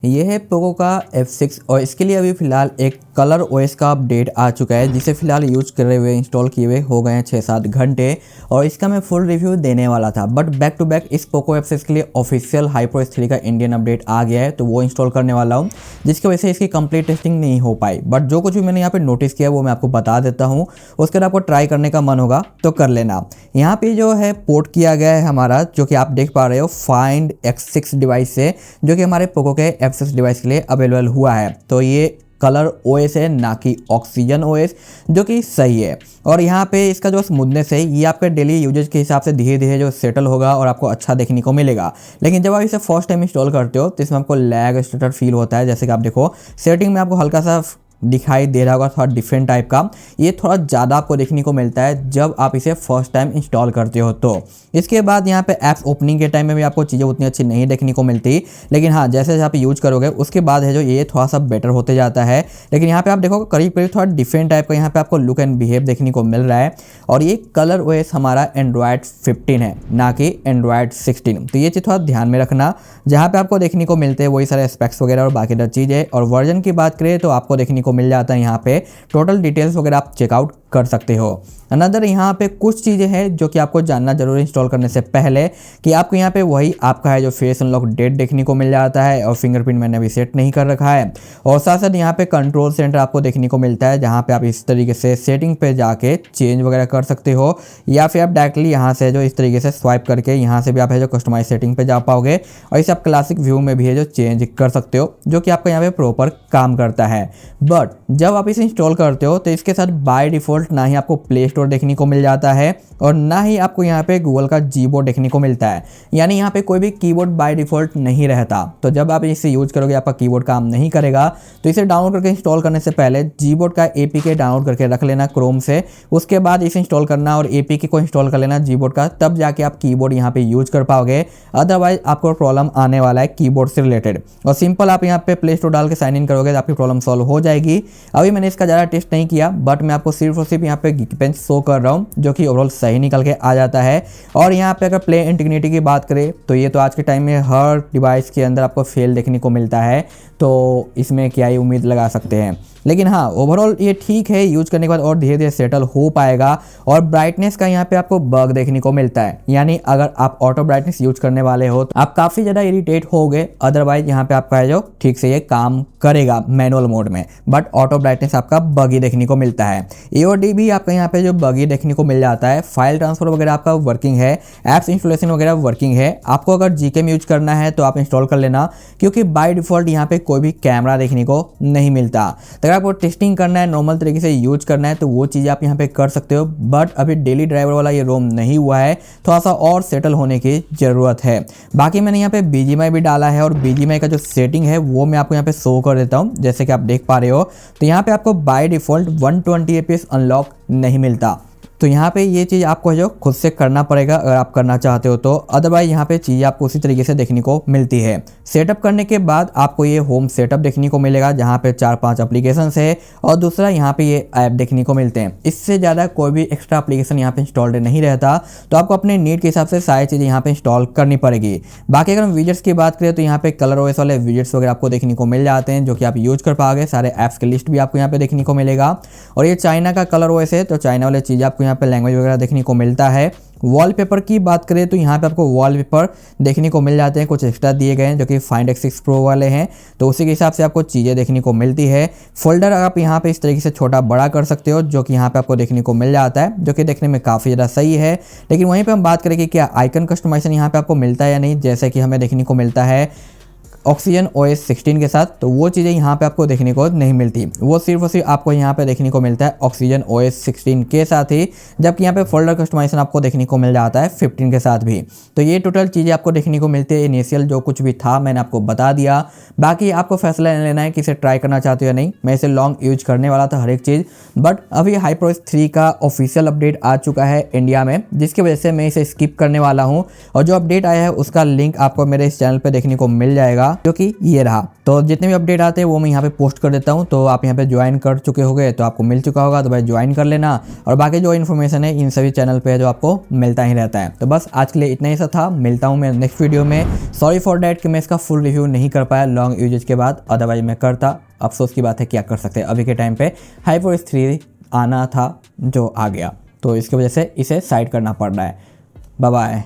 ये है पोको का F6 और इसके लिए अभी फ़िलहाल एक कलर ओएस का अपडेट आ चुका है जिसे फ़िलहाल यूज कर रहे हुए इंस्टॉल किए हुए हो गए हैं 6-7 घंटे और इसका मैं फुल रिव्यू देने वाला था। बट बैक टू बैक इस पोको F6 के लिए ऑफिशियल HyperOS 3 का इंडियन अपडेट आ गया है तो वो इंस्टॉल करने वाला हूँ, जिसकी वजह से इसकी कंप्लीट टेस्टिंग नहीं हो पाई। बट जो कुछ भी मैंने यहाँ पे नोटिस किया वो मैं आपको बता देता हूँ, उसके बाद आपको ट्राई करने का मन होगा तो कर लेना। यहाँ पे जो है पोर्ट किया गया है हमारा, जो कि आप देख पा रहे हो फाइंड X6 डिवाइस से, जो कि हमारे पोको के F6 डिवाइस के लिए अवेलेबल हुआ है। तो ये कलर ओएस है ना कि ऑक्सीजन ओएस, जो कि सही है। और यहाँ पे इसका जो स्मूथनेस है ये आपके डेली यूजेज के हिसाब से धीरे धीरे जो सेटल होगा और आपको अच्छा देखने को मिलेगा। लेकिन जब आप इसे फर्स्ट टाइम इंस्टॉल करते हो तो इसमें आपको लैग स्टटर फील होता है। जैसे कि आप देखो सेटिंग में आपको हल्का सा दिखाई दे रहा होगा, थोड़ा डिफरेंट टाइप का, ये थोड़ा ज़्यादा आपको देखने को मिलता है जब आप इसे फर्स्ट टाइम इंस्टॉल करते हो। तो इसके बाद यहाँ पे ऐप्स ओपनिंग के टाइम में भी आपको चीज़ें उतनी अच्छी नहीं देखने को मिलती, लेकिन हाँ जैसे जैसे आप यूज करोगे उसके बाद है जो ये थोड़ा सा बेटर होते जाता है। लेकिन यहाँ पे आप देखो करीब करीब थोड़ा डिफरेंट टाइप का यहाँ पे आपको लुक एंड बिहेव देखने को मिल रहा है। और ये कलर ओएस हमारा एंड्रॉयड 15 है ना कि एंड्रॉयड 16, तो ये चीज़ थोड़ा ध्यान में रखना। जहाँ पे आपको देखने को मिलते हैं वही सारे स्पेक्स वगैरह और बाकी चीज़ें। और वर्जन की बात करें तो आपको देखने को मिल जाता है यहाँ पे टोटल डिटेल्स वगैरह आप चेकआउट कर सकते हो। अनदर यहाँ पे कुछ चीज़ें हैं जो कि आपको जानना जरूर इंस्टॉल करने से पहले, कि आपको यहाँ पे वही आपका है जो फेस अनलॉक डेट देखने को मिल जाता है और फिंगरप्रिंट मैंने अभी सेट नहीं कर रखा है। और साथ साथ यहाँ पे कंट्रोल सेंटर आपको देखने को मिलता है, जहाँ पे आप इस तरीके से सेटिंग पे जाके चेंज वगैरह कर सकते हो, या फिर आप डायरेक्टली यहाँ से जो इस तरीके से स्वाइप करके यहाँ से भी आप है जो कस्टमाइज सेटिंग पे जा पाओगे और इसे आप क्लासिक व्यू में भी है जो चेंज कर सकते हो, जो कि आपका यहाँ पे प्रॉपर काम करता है। बट जब आप इसे इंस्टॉल करते हो तो इसके साथ बाय डिफ़ॉल्ट ना ही आपको प्ले स्टोर देखने को मिल जाता है और ना ही आपको यहाँ पे गूगल का जीबोर्ड देखने को मिलता है। यानी यहाँ पे कोई भी कीबोर्ड बाय डिफ़ॉल्ट नहीं रहता। तो जब आप इसे यूज करोगे आपका कीबोर्ड काम नहीं करेगा, तो इसे डाउनलोड करके इंस्टॉल करने से पहले जीबोर्ड का एपीके डाउनलोड करके रख लेना क्रोम से। उसके बाद इसे इंस्टॉल करना और एपीके को इंस्टॉल कर लेना जीबोर्ड का, तब जाके आप कीबोर्ड यहाँ पे यूज कर पाओगे। अदरवाइज आपको प्रॉब्लम आने वाला है कीबोर्ड से रिलेटेड। और सिंपल आप यहाँ पे प्ले स्टोर डाल के साइन इन करोगे तो आपकी प्रॉब्लम सॉल्व हो जाएगी। अभी मैंने इसका ज़्यादा टेस्ट नहीं किया, बट मैं आपको सिर्फ और सिर्फ यहाँ पे Geekbench शो कर रहा हूँ, जो कि ओवरऑल सही निकल के आ जाता है। और यहाँ पे अगर प्ले इंटीग्रिटी की बात करें तो ये तो आज के टाइम में हर डिवाइस के अंदर आपको फेल देखने को मिलता है, तो इसमें क्या ही उम्मीद लगा सकते हैं। लेकिन हाँ ओवरऑल ये ठीक है, यूज करने के बाद और धीरे धीरे सेटल हो पाएगा। और ब्राइटनेस का यहाँ पे आपको बग देखने को मिलता है, यानी अगर आप ऑटो ब्राइटनेस यूज करने वाले हो तो आप काफ़ी ज़्यादा इरिटेट होगे। अदरवाइज यहाँ पे आपका है जो ठीक से ये काम करेगा मैनुअल मोड में, बट ऑटो ब्राइटनेस आपका बगी देखने को मिलता है। AOD भी आपका यहाँ पे जो बगी देखने को मिल जाता है। फाइल ट्रांसफर वगैरह आपका वर्किंग है, एप्स इंस्टॉलेशन वगैरह वर्किंग है। आपको अगर GKM यूज करना है तो आप इंस्टॉल कर लेना, क्योंकि बाय डिफॉल्ट यहाँ पे कोई भी कैमरा देखने को नहीं मिलता। अगर आपको टेस्टिंग करना है, नॉर्मल तरीके से यूज करना है, तो वो चीज़ आप यहाँ पे कर सकते हो। बट अभी डेली ड्राइवर वाला ये रोम नहीं हुआ है, थोड़ा सा और सेटल होने की ज़रूरत है। बाकी मैंने यहाँ पे BGMI भी डाला है और BGMI का जो सेटिंग है वो मैं आपको यहाँ पे शो कर देता हूँ। जैसे कि आप देख पा रहे हो तो यहाँ पे आपको बाय डिफ़ॉल्ट 120 FPS अनलॉक नहीं मिलता। तो यहाँ पे ये चीज़ आपको जो खुद से करना पड़ेगा अगर आप करना चाहते हो तो। अदरवाइज यहाँ पे चीज़ें आपको उसी तरीके से देखने को मिलती है। सेटअप करने के बाद आपको ये होम सेटअप देखने को मिलेगा, जहाँ पे 4-5 एप्लीकेशंस है और दूसरा यहाँ पे ये ऐप देखने को मिलते हैं। इससे ज़्यादा कोई भी एक्स्ट्रा एप्लीकेशन यहाँ पे इंस्टॉल्ड नहीं रहता, तो आपको अपने नीड के हिसाब से सारी चीज़ें यहाँ पे इंस्टॉल करनी पड़ेगी। बाकी अगर हम विजेट्स की बात करें तो यहाँ पे कलर ओएस वाले विजेट्स वगैरह आपको देखने को मिल जाते हैं, जो कि आप यूज कर पाओगे। सारे ऐप्स की लिस्ट भी आपको यहाँ पे देखने को मिलेगा। और ये चाइना का कलर ओएस है, तो चाइना वाले चीज़ें आपको यहाँ पे लैंग्वेज वगैरह देखने को मिलता है। वॉलपेपर की बात करें तो यहाँ पे आपको वॉलपेपर देखने को मिल जाते हैं, कुछ एक्स्ट्रा दिए गए हैं जो कि फाइंड X6 Pro वाले हैं, तो उसी के हिसाब से आपको चीज़ें देखने को मिलती है। फोल्डर आप यहाँ पे इस तरीके से छोटा बड़ा कर सकते हो, जो कि यहाँ पे आपको देखने को मिल जाता है, जो कि देखने में काफ़ी ज़्यादा सही है। लेकिन वहीं पर हम बात करें कि क्या आइकन कस्टमाइजेशन यहाँ पे आपको मिलता है या नहीं, जैसे कि हमें देखने को मिलता है ऑक्सीजन OS 16 के साथ, तो वो चीज़ें यहाँ पे आपको देखने को नहीं मिलती। वो सिर्फ और सिर्फ आपको यहाँ पे देखने को मिलता है ऑक्सीजन OS 16 के साथ ही, जबकि यहाँ पे फोल्डर कस्टमाइजेशन आपको देखने को मिल जाता है 15 के साथ भी। तो ये टोटल चीज़ें आपको देखने को मिलती है। इनिशियल जो कुछ भी था मैंने आपको बता दिया, बाकी आपको फैसला लेना है कि इसे ट्राई करना चाहते हो या नहीं। मैं इसे लॉन्ग यूज करने वाला था हर एक चीज़, बट अभी HyperOS 3 का ऑफिशियल अपडेट आ चुका है इंडिया में, जिसकी वजह से मैं इसे स्किप करने वाला हूँ। और जो अपडेट आया है उसका लिंक आपको मेरे इस चैनल पर देखने को मिल जाएगा। जो कि ये रहा। तो जितने भी अपडेट आते हैं वो मैं यहाँ पे पोस्ट कर देता हूँ, तो आप यहाँ पे ज्वाइन कर चुके होंगे तो आपको मिल चुका होगा, तो भाई ज्वाइन कर लेना। और बाकी जो इन्फॉर्मेशन है इन सभी चैनल पे जो आपको मिलता ही रहता है। तो बस आज के लिए इतना ही सा था, मिलता हूँ मैं नेक्स्ट वीडियो में। सॉरी फॉर डैट कि मैं इसका फुल रिव्यू नहीं कर पाया लॉन्ग यूजेज के बाद, अदरवाइज मैं करता। अफसोस की बात है, क्या कर सकते हैं, अभी के टाइम पे HyperOS 3 आना था जो आ गया, तो इसकी वजह से इसे साइड करना पड़ रहा है। Bye bye.